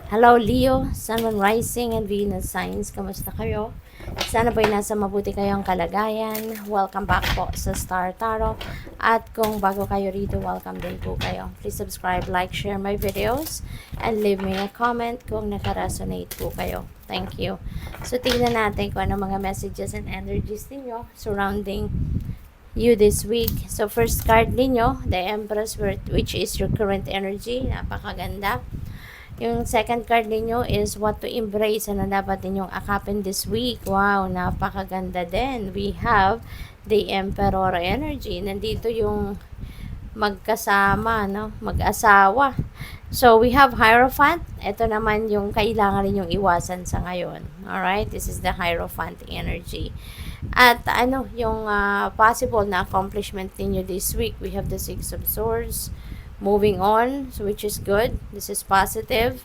Hello Leo, Sun, Moon, Rising, and Venus signs. Kamusta kayo? Sana po'y nasa mabuti kayong kalagayan. Welcome back po sa Star Tarot. At kung bago kayo rito, welcome din po kayo. Please subscribe, like, share my videos, and leave me a comment kung nakaresonate po kayo. Thank you. So, tingnan natin kung ano mga messages and energies ninyo surrounding you this week. So, first card ninyo, the Empress, which is your current energy. Napakaganda. Yung second card ninyo is what to embrace. Ano dapat ninyong akapin this week. Wow, napakaganda din. We have the Emperor energy. Nandito yung magkasama, no? Mag-asawa. So, we have Hierophant. Ito naman yung kailangan ninyong iwasan sa ngayon. Alright? This is the Hierophant energy. At ano, yung possible na accomplishment ninyo this week. We have the Six of Swords. Moving on, so which is good. This is positive.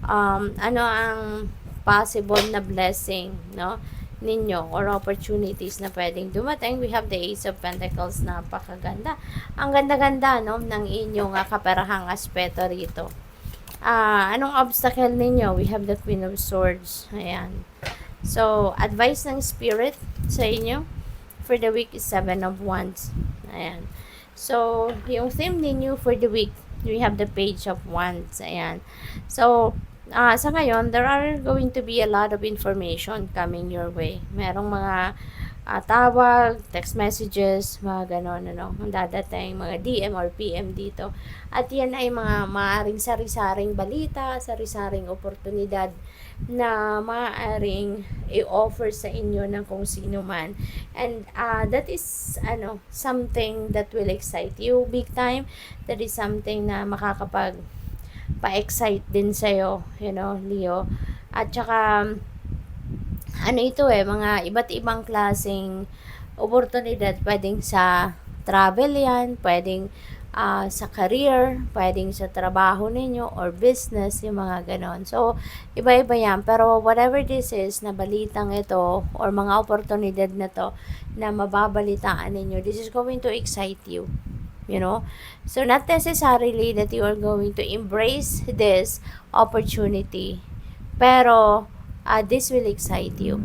Ano ang possible na blessing, no, ninyo or opportunities na pwedeng dumating? We have the Ace of Pentacles. Napakaganda. Ang ganda-ganda, no, ng inyong kaparahang aspeto rito. Anong obstacle ninyo? We have the Queen of Swords. Ayan. So, advice ng Spirit sa inyo for the week is Seven of Wands. Ayan. So, yung theme ninyo for the week, we have the Page of Wands. Ayan. So, sa ngayon, there are going to be a lot of information coming your way. Merong mga tawag, text messages, mga ganon, ano, ang dadating, mga DM or PM dito. At yan ay mga maaaring sari-saring balita, sari-saring oportunidad na maaaring i-offer sa inyo ng kung sino man. And that is something that will excite you big time. That is something na makakapag pa-excite din sa'yo, you know, Leo. At saka ano ito mga iba't ibang klaseng oportunidad. Pwedeng sa travel yan, pwedeng sa career, pwedeng sa trabaho ninyo or business, yung mga ganon. So, iba-iba yan. Pero whatever this is, na balitang ito or mga oportunidad na to na mababalitaan ninyo, this is going to excite you. You know? So, not necessarily that you are going to embrace this opportunity. Pero, this will excite you.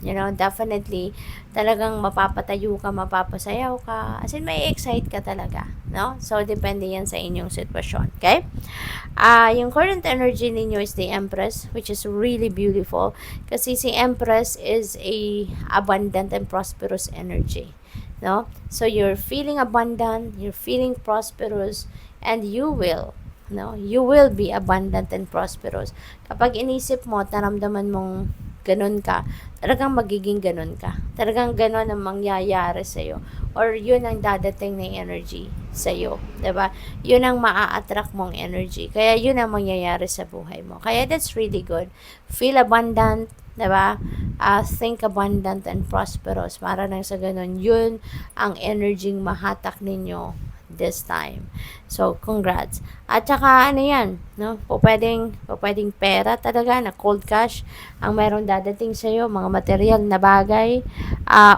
You know, definitely, talagang mapapatayo ka, mapapasayaw ka. As in, may excite ka talaga. No? So, depende yan sa inyong sitwasyon. Okay? Yung current energy ninyo is the Empress, which is really beautiful. Kasi si Empress is a abundant and prosperous energy. No? So, you're feeling abundant, you're feeling prosperous, and you will be abundant and prosperous. Kapag inisip mo, taramdaman mong ganun ka, talagang magiging ganun ka. Talagang ganun ang mangyayari sa'yo. Or yun ang dadating na energy sa'yo. Diba? Yun ang maa-attract mong energy. Kaya yun ang mangyayari sa buhay mo. Kaya that's really good. Feel abundant. Diba? Think abundant and prosperous. Para nang sa ganun, yun ang energy mahatak ninyo this time. So, congrats. At saka, ano yan, no? Pwedeng pera talaga, na cold cash, ang meron dadating sa'yo, mga material na bagay,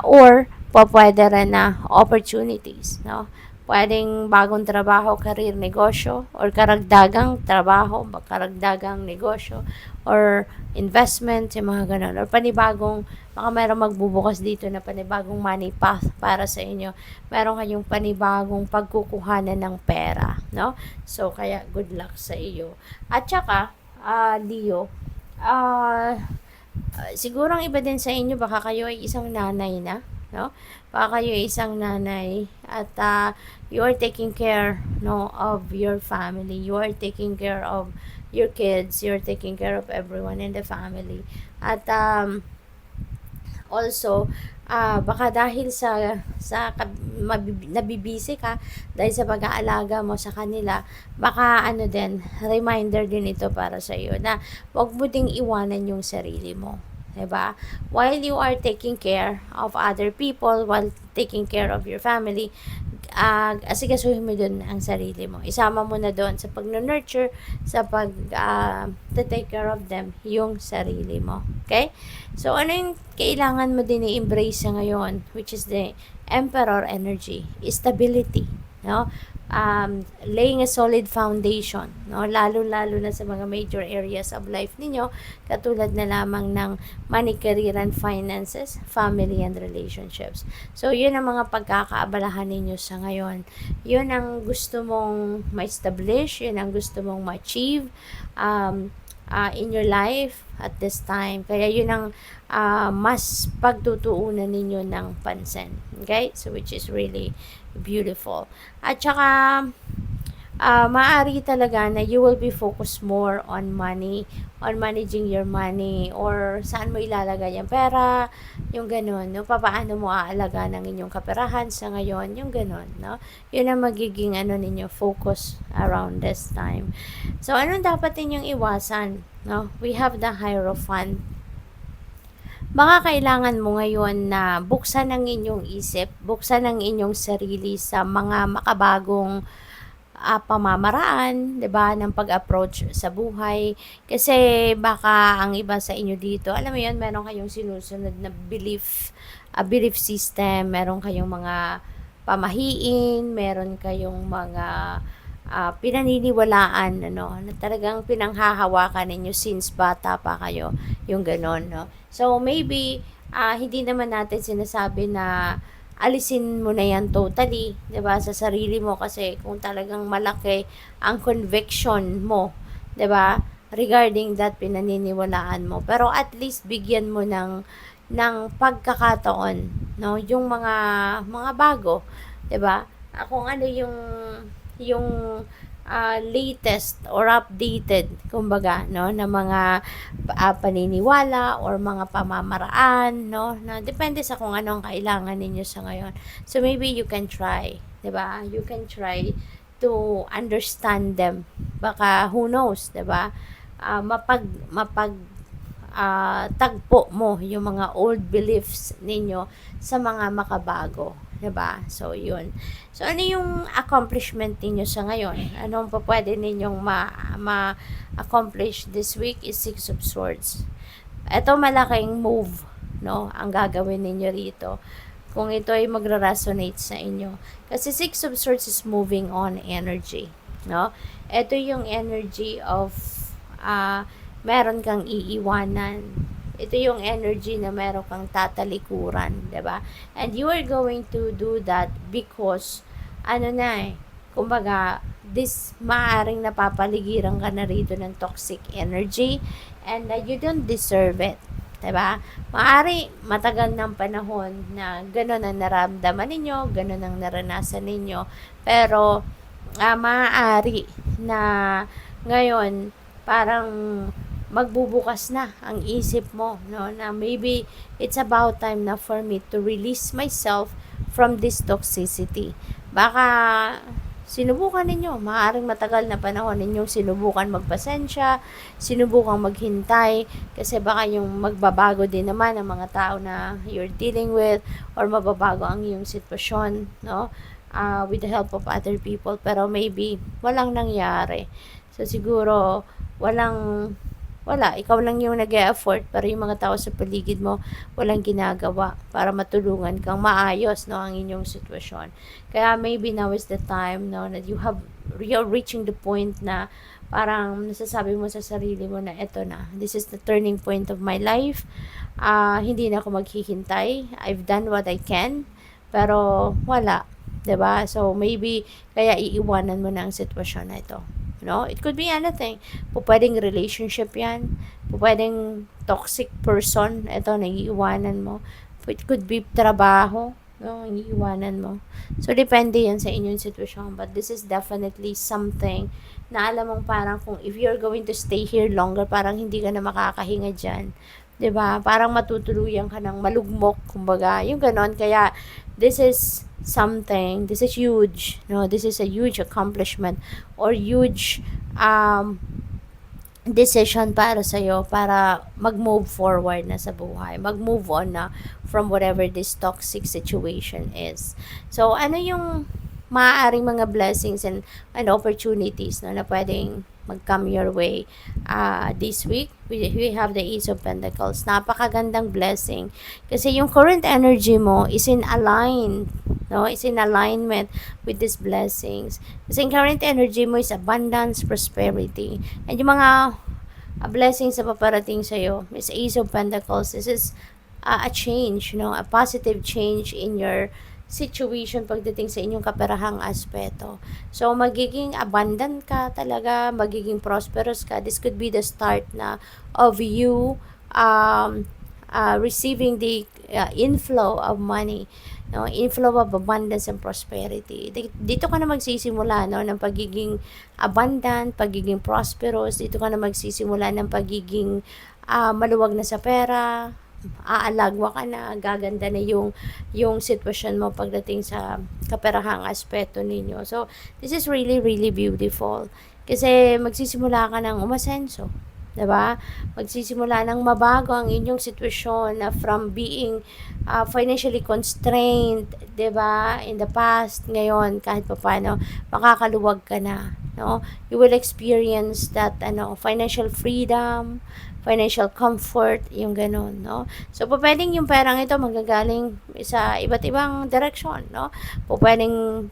or pwede rin na opportunities, no? Pwedeng bagong trabaho, career, negosyo, or karagdagang trabaho, karagdagang negosyo, or investment, yung mga ganun, or panibagong, baka mayroong magbubukas dito na panibagong money path para sa inyo. Meron kayong panibagong pagkukuhanan ng pera, no? So, kaya good luck sa iyo. At saka, Leo, siguro ang iba din sa inyo, baka kayo ay isang nanay na, no? Baka kayo ay isang nanay at you are taking care, no, of your family. You are taking care of your kids. You are taking care of everyone in the family. At also, baka dahil nabibisi ka dahil sa pag-aalaga mo sa kanila, baka reminder din ito para sa iyo na huwag mo ding iwanan yung sarili mo. Diba? While you are taking care of other people, while taking care of your family, asikasuhin mo dun ang sarili mo. Isama mo na doon sa pag-nurture, sa take care of them, yung sarili mo. Okay? So, ano yung kailangan mo din i-embrace sa ngayon, which is the Emperor energy? Stability. no? Laying a solid foundation, no? Lalo-lalo na sa mga major areas of life ninyo, katulad na lamang ng money, career, and finances, family, and relationships. So, yun ang mga pagkakaabalahan ninyo sa ngayon. Yun ang gusto mong ma-establish, yun ang gusto mong ma-achieve, in your life at this time. Kaya yun ang mas pagtutuunan ninyo ng pansin. Okay? So, which is really beautiful. At saka, maaari talaga na you will be focused more on money, on managing your money, or saan mo ilalagay yung pera, yung ganun, no? Paano mo aalaga ng inyong kaperahan sa ngayon, yung ganun, no? Yun ang magiging ninyo, focus around this time. So, anong dapat ninyong iwasan, no? We have the Hierophant. Baka kailangan mo ngayon na buksan ang inyong isip, buksan ang inyong sarili sa mga makabagong pamamaraan, 'di ba, ng pag-approach sa buhay. Kasi baka ang iba sa inyo dito, alam mo 'yun, meron kayong sinusunod na belief system, meron kayong mga pamahiin, meron kayong mga pinaniniwalaan, na talagang pinanghahawakan ninyo since bata pa kayo, yung ganon, no? So, maybe, hindi naman natin sinasabi na alisin mo na yan totally, 'di ba, sa sarili mo, kasi kung talagang malaki ang conviction mo, 'di ba, regarding that pinaniniwalaan mo. Pero at least bigyan mo ng pagkakataon, no, yung mga bago, 'di ba? Kung ano yung latest or updated, kumbaga, no, na mga paniniwala or mga pamamaraan, no, na depende sa kung anong kailangan ninyo sa ngayon. So maybe you can try, 'di ba? You can try to understand them. Baka who knows, 'di ba? Tagpo mo yung mga old beliefs ninyo sa mga makabago, 'di ba? So yun. So ano yung accomplishment ninyo sa ngayon? Anong pa pwede ninyong ma-accomplish this week is Six of Swords. Ito malaking move, no, ang gagawin ninyo rito kung ito ay magra-resonate sa inyo. Kasi Six of Swords is moving on energy, no? Ito yung energy of meron kang iiwanan. Ito yung energy na meron kang tatalikuran, 'di ba? And you are going to do that because kumbaga, maaring napapaligiran ka na rito ng toxic energy, and you don't deserve it, 'di ba? Maari matagal ng panahon na gano'n ang naramdaman ninyo, gano'n ang naranasan ninyo, pero maaari na ngayon parang magbubukas na ang isip mo, no, na maybe it's about time na for me to release myself from this toxicity. Baka sinubukan ninyo, maaaring matagal na panahon ninyong sinubukan magpasensya, sinubukang maghintay, kasi baka yung magbabago din naman ang mga tao na you're dealing with, or mababago ang iyong sitwasyon, no, with the help of other people, pero maybe walang nangyari. So siguro wala, ikaw lang yung nag-e-effort, pero yung mga tao sa paligid mo walang ginagawa para matulungan kang maayos, no, ang inyong sitwasyon. Kaya maybe now is the time, no, that you're reaching the point na parang nasasabi mo sa sarili mo na eto na, this is the turning point of my life. Hindi na ako maghihintay, I've done what I can, pero wala, 'di ba? So maybe kaya iiwanan mo na ang sitwasyon na ito. No? It could be anything. Pwedeng relationship yan. Pwedeng toxic person. Ito, naiiwanan mo. It could be trabaho. No? Naiiwanan mo. So, depende yan sa inyong sitwasyon. But this is definitely something na alam mong parang kung if you're going to stay here longer, parang hindi ka na makakahinga dyan. 'Di ba? Parang matutuluyan ka ng malugmok. Kumbaga, yung ganon. Kaya, this is huge, no, this is a huge accomplishment or huge decision para sa iyo, para mag-move forward na sa buhay, mag-move on na from whatever this toxic situation is. So ano yung maaaring mga blessings and opportunities, no, na pwedeng mag-come your way. This week, we have the Ace of Pentacles. Napakagandang blessing. Kasi yung current energy mo is in align, no? Is in alignment with these blessings. Kasi yung current energy mo is abundance, prosperity. And yung mga blessings na paparating sa'yo, is Ace of Pentacles. This is a change, no? A positive change in your situation pagdating sa inyong kaperahang aspeto. So, magiging abundant ka talaga, magiging prosperous ka. This could be the start na of you receiving the inflow of money, no? Inflow of abundance and prosperity. Dito ka na magsisimula, no, ng pagiging abundant, pagiging prosperous. Dito ka na magsisimula ng pagiging maluwag na sa pera, aalagwa ka na, gaganda na yung sitwasyon mo pagdating sa kaperahang aspeto ninyo. So, this is really, really beautiful. Kasi magsisimula ka ng umasenso. Diba? Magsisimula ng mabago ang inyong sitwasyon na from being financially constrained, diba? In the past, ngayon, kahit pa paano, makakaluwag ka na. No? You will experience that financial freedom, financial comfort, yung ganun, no? So, pwedeng yung perang ito magagaling sa iba't ibang direksyon, no? Pwedeng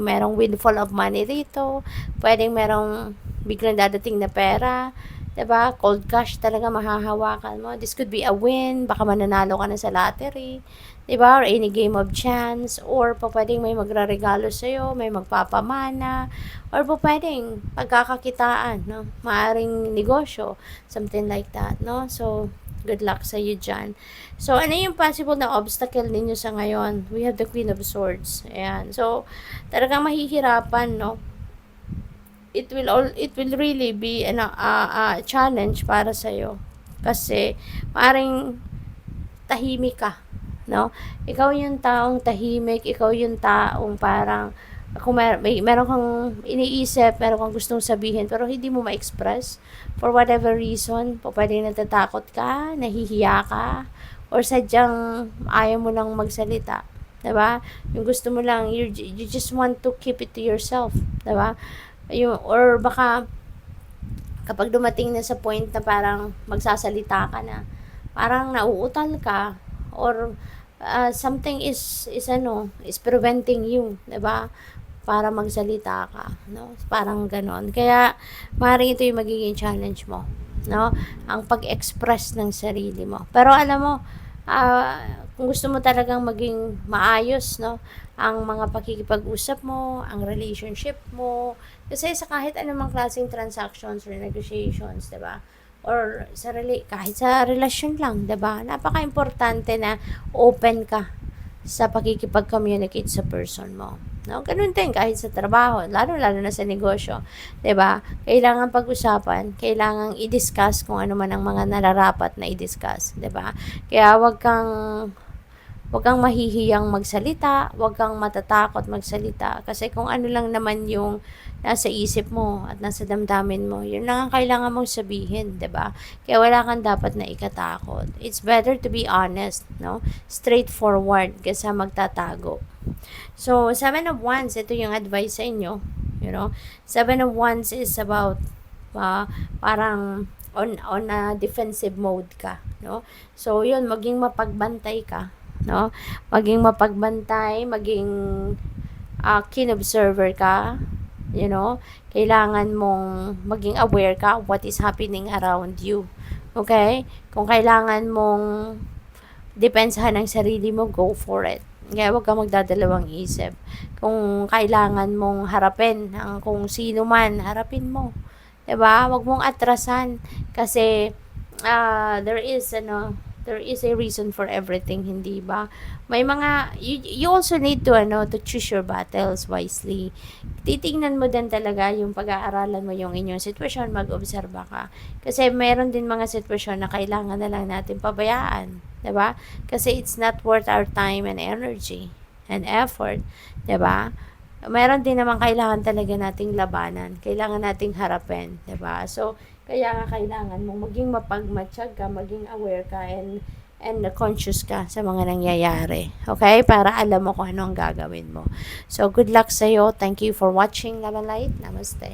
merong windfall of money dito, pwedeng merong biglang dadating na pera, diba? Cold cash talaga mahahawakan mo. This could be a win, baka mananalo ka na sa lottery, diba? Or any game of chance, or pwedeng may magraregalo sa'yo, may magpapamana, or pwedeng pagkakakitaan, no? Maaring negosyo, something like that, no? So, good luck sa you dyan. So, ano yung possible na obstacle ninyo sa ngayon? We have the Queen of Swords. Ayan. So, talagang mahihirapan, no? It will really be a challenge para sa iyo kasi maaring tahimik ka, no? Ikaw yung taong tahimik, ikaw yung taong parang kung meron kang iniisip, meron kang gustong sabihin pero hindi mo ma-express for whatever reason. Pwedeng natatakot ka, nahihiya ka, or sadyang ayaw mo lang magsalita, diba? Yung gusto mo lang, you just want to keep it to yourself, diba? Or baka kapag dumating na sa point na parang magsasalita ka na, parang nauutal ka, or something is preventing you, 'di ba? Para magsalita ka, no? Parang ganon. Kaya maaaring ito yung magiging challenge mo, no? Ang pag-express ng sarili mo. Pero alam mo, kung gusto mo talagang maging maayos, no, ang mga pakikipag-usap mo, ang relationship mo, kasi sa kahit anumang klaseng transactions or negotiations, 'di ba? Or kahit sa relasyon lang, 'di ba? Napaka-importante na open ka sa pakikipag-communicate sa person mo. No, ganun din kahit sa trabaho, lalo na sa negosyo, 'di ba? Kailangan pag-usapan, kailangan i-discuss kung ano man ang mga nararapat na i-discuss, 'di ba? Kaya wag kang mahihiyang magsalita, wag kang matatakot magsalita kasi kung ano lang naman yung nasa isip mo at nasa damdamin mo, yun lang ang kailangan mong sabihin, 'di ba? Kaya wala kang dapat na ikatakot. It's better to be honest, no? Straightforward kaysa magtatago. So, 7 of Wands, ito yung advice sa inyo, you know. 7 of Wands is about parang on a defensive mode ka, no? So, yun, maging mapagbantay ka, no? Maging mapagbantay, maging keen observer ka, you know. Kailangan mong maging aware ka of what is happening around you. Okay? Kung kailangan mong depensahan ang sarili mo, go for it. Kaya huwag kang magdadalawang isip. Kung kailangan mong harapin ang kung sino man, harapin mo. 'Di ba? Huwag mong atrasan kasi there is a reason for everything, hindi ba? May mga you also need to choose your battles wisely. Titingnan mo din talaga yung pag-aaralan mo yung inyong sitwasyon, mag-obserba ka. Kasi meron din mga sitwasyon na kailangan na lang natin pabayaan, 'di ba? Kasi it's not worth our time and energy and effort, 'di ba? Meron din naman kailangan talaga nating labanan, kailangan nating harapin, 'di ba? So kaya nga kailangan mong maging mapagmatsyag ka, maging aware ka, and conscious ka sa mga nangyayari. Okay? Para alam mo kung ano ang gagawin mo. So, good luck sa'yo. Thank you for watching, Lala Light. Namaste.